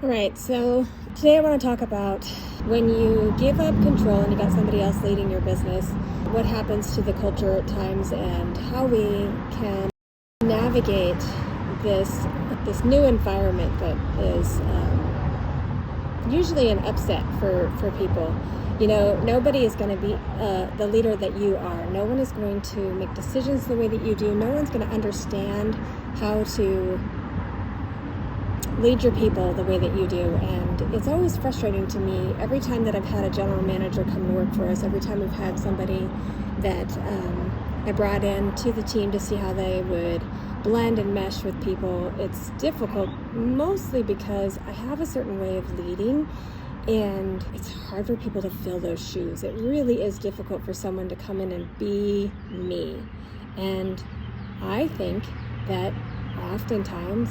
All right, so today I want to talk about when you give up control and you got somebody else leading your business, what happens to the culture at times and how we can navigate this new environment that is usually an upset for people. You know, nobody is going to be the leader that you are. No one is going to make decisions the way that you do. No one's going to understand how to lead your people the way that you do. And it's always frustrating to me every time that I've had a general manager come to work for us, every time we've had somebody that I brought in to the team to see how they would blend and mesh with people. It's difficult mostly because I have a certain way of leading and it's hard for people to fill those shoes. It really is difficult for someone to come in and be me. And I think that oftentimes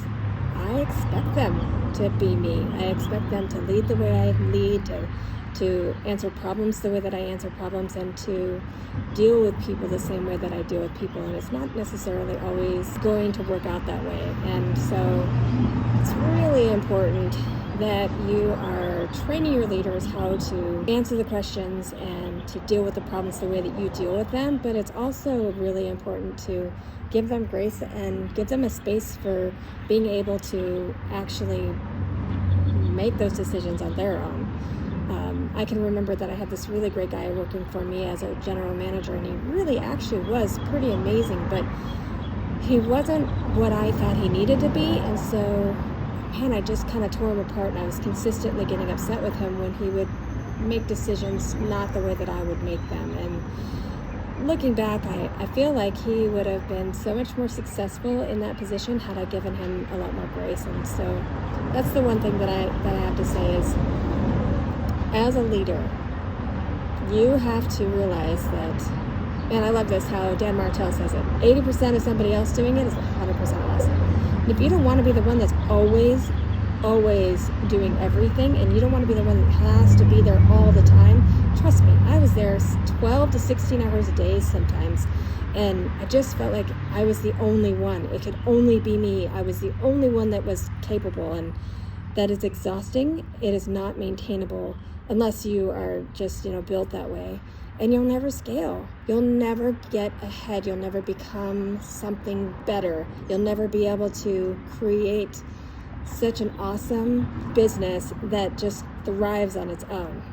I expect them to be me. I expect them to lead the way I lead, to answer problems the way that I answer problems, and to deal with people the same way that I deal with people. And it's not necessarily always going to work out that way. And so it's really important that you are training your leaders how to answer the questions and to deal with the problems the way that you deal with them. But it's also really important to give them grace and give them a space for being able to actually make those decisions on their own. I can remember that I had this really great guy working for me as a general manager, and he really actually was pretty amazing, but he wasn't what I thought he needed to be. And so, man, I just kind of tore him apart, and I was consistently getting upset with him when he would make decisions not the way that I would make them. And looking back, I feel like he would have been so much more successful in that position had I given him a lot more grace. And so that's the one thing that I have to say is, as a leader, you have to realize that, and I love this, how Dan Martell says it, 80% of somebody else doing it is 100% awesome. And if you don't want to be the one that's always doing everything, and you don't want to be the one that has to be there all the time, trust me, I was there 12 to 16 hours a day sometimes, and I just felt like I was the only one. It could only be me. I was the only one that was capable, and that is exhausting. It is not maintainable unless you are just, built that way. And you'll never scale. You'll never get ahead. You'll never become something better. You'll never be able to create such an awesome business that just thrives on its own.